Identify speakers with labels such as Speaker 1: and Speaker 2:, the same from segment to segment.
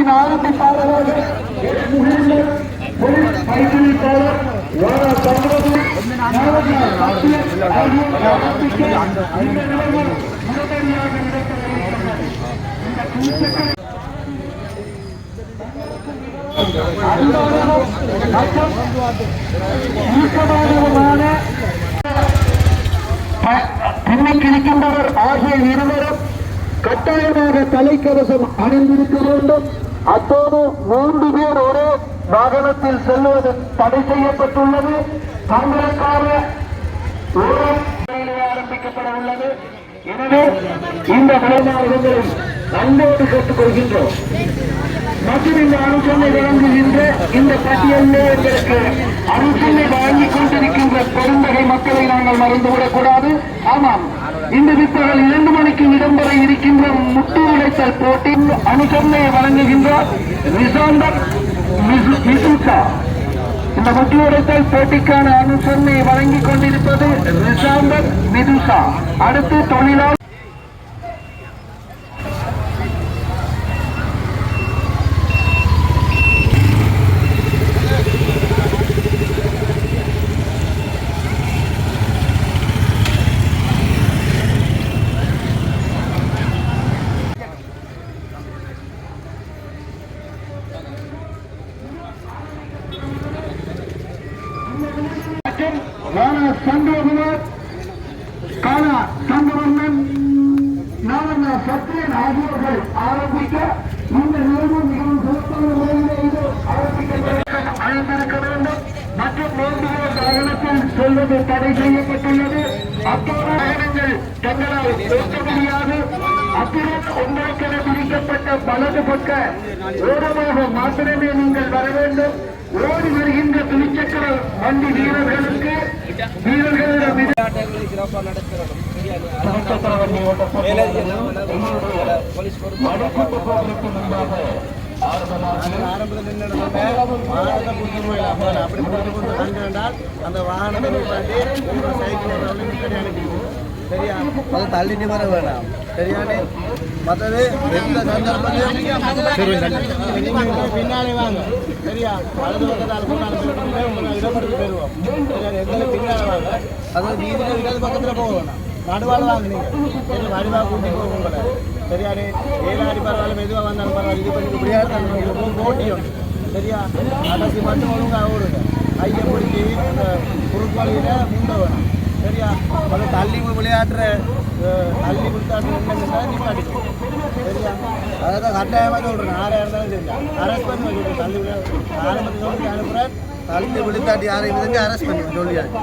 Speaker 1: நிகழ்ச்சியின் ஆரம்பிப்பாளராக பயிற்றுவிப்பாளர் வாரா சந்திரபு இருக்கின்றவர் ஆகிய இருவரும் கட்டாயமாக தலைக்கவசம் அணிந்திருக்க வேண்டும். அத்தோடு 3 பேர் ஒரே வாகனத்தில் செல்வது தடை செய்யப்பட்டுள்ளது. தங்களுக்காக ஆரம்பிக்கப்பட உள்ளது. எனவே இந்த விளையாடுகளை அன்போடு கேட்டுக் கொள்கின்றோம். மற்றும் இந்த அனுசரணை வழங்குகின்ற இந்த பட்டியலிலே எங்களுக்கு அனுசரணை வழங்கிக் கொண்டிருக்கின்ற பெருந்தகை மக்களை நாங்கள் மறந்துவிடக் கூடாது. ஆமாம், இந்த பிற்பகல் 2 மணிக்கு இடம்பெற இருக்கின்ற முட்டு உடைத்தல் போட்டி அனுசரணையை வழங்குகின்றார் ரிசாண்டர் மிசுசா. இந்த முட்டு உடைத்தல் போட்டிக்கான அனுசரணையை வழங்கிக் கொண்டிருப்பது ரிசாண்டர் மிதுசா. அடுத்து தொழிலாளர் சந்திரகுமார், கானா சங்கவர்ணன், நாவண்ணா சத்யன் ஆகியோர்கள் ஆரம்பிக்க இந்த நிகழ்வு மிகவும் சிறப்பான முறையிலே இது அழைத்திருக்க வேண்டும். மற்றும் 3 வாகனத்தில் செல்வது தடை செய்யப்பட்டுள்ளது. அத்தோடு வாகனங்கள் தங்களால் ஓட்ட முடியாது. அத்துடன் ஒன்றாக்கென பிரிக்கப்பட்ட வலது பக்க ஓரமாக மாத்திரமே நீங்கள் வர வேண்டும். ஓடி வருகின்ற துணிச்சக்கர வண்டி வீரர்களுக்கு வீரர்களிடம்
Speaker 2: அந்த வாகனத்தை சரியா அது தள்ளிட்டு வர வேணாம். சரியானே மற்றது எந்த சந்தர்ப்பத்தையும் பின்னாலே வாங்க. சரியா வலது பக்கத்தால் உங்களை இடப்படுத்தி போயிடுவோம். சரியா எங்களை பின்னாலே வாங்க. அதாவது வீதியில் இடது பக்கத்தில் போக வேணாம். நடுவால் வாங்க. நீங்கள் வடிவாக கூட்டி போக உங்களை. சரியானே ஏழாடி பரவாயில்ல, மெதுவாக வந்தாலும் பரவாயில்ல. இது பண்ணி இப்படியாக போட்டி ஒன்று. சரியா கடைசி மட்டும் ஒழுங்காக ஓடுங்க. கையை பிடிச்சி அந்த குறுக்காலியில் முண்ட வேணும். சரியா அதை தள்ளி விளையாடுற தள்ளி விளையாடுற நிப்பாட்டிக்கும். சரியா அதான் கட்டாயமாக சொல்கிறேன். யாராக இருந்தாலும் சரியா அரெஸ்ட் பண்ணி வச்சுருக்கேன். தள்ளி ஆரம்பத்தை சொல்லி அனுப்புகிறேன். தள்ளி விழுத்தாட்டி யாரையும் தெரிஞ்சு அரெஸ்ட் பண்ணுவேன் சொல்லியாச்சு.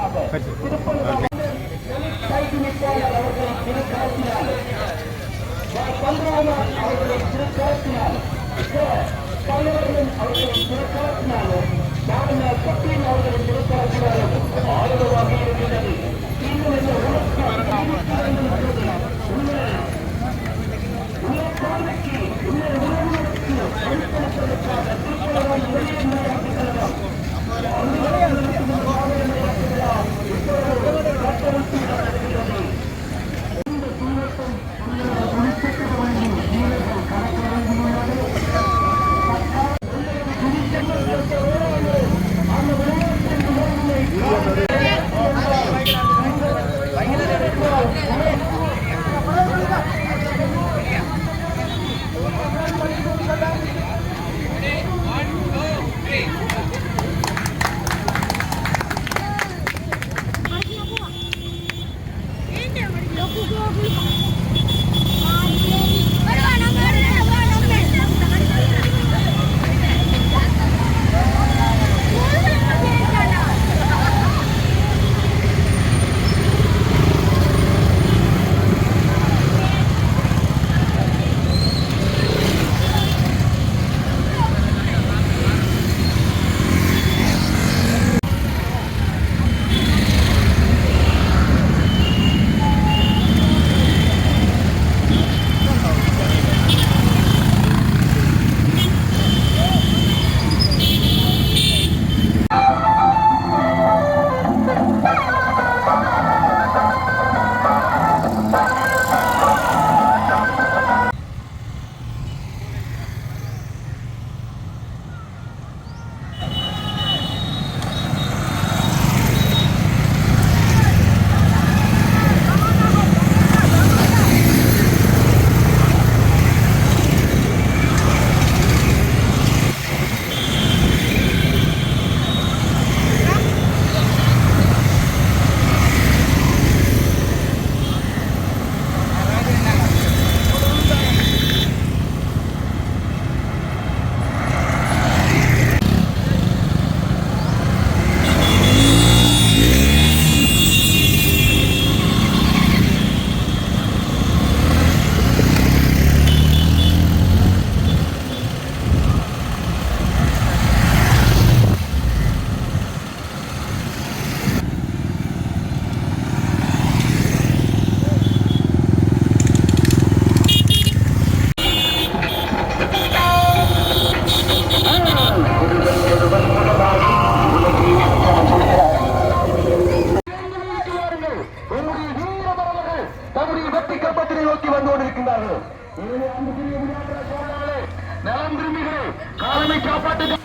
Speaker 1: காலமை காப்பாற்று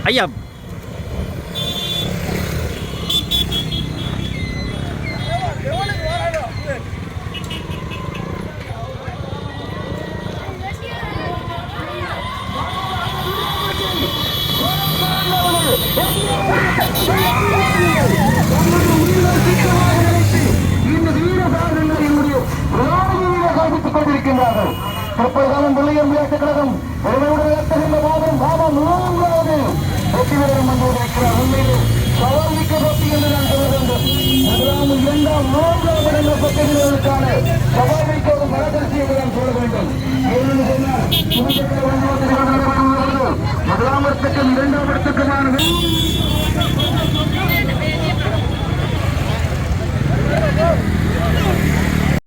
Speaker 3: ஐயா
Speaker 1: இந்த வீர சாதனையினுடைய சாதித்துக் கொண்டிருக்கின்றார்கள். திருப்பதிகாலம் வெள்ளையம் விளையாட்டுக் கழகம் ஒருவருடைய மாதம் பாபம் 4வது வெற்றி வீரரும் வந்திருக்கிறார். உண்மையிலே சவால் மிக்க போட்டி என்று நான் சொல்ல வேண்டும். 2ஆம் 3ஆம் இடங்கள் பக்க வீரர்களுக்கான சவால் மிக்க ஒரு மரதரிசி என்று நான் சொல்ல வேண்டும். ஏனென்று சொன்னால் முதலாம் இடத்துக்கும் 2ஆம் இடத்துக்குமான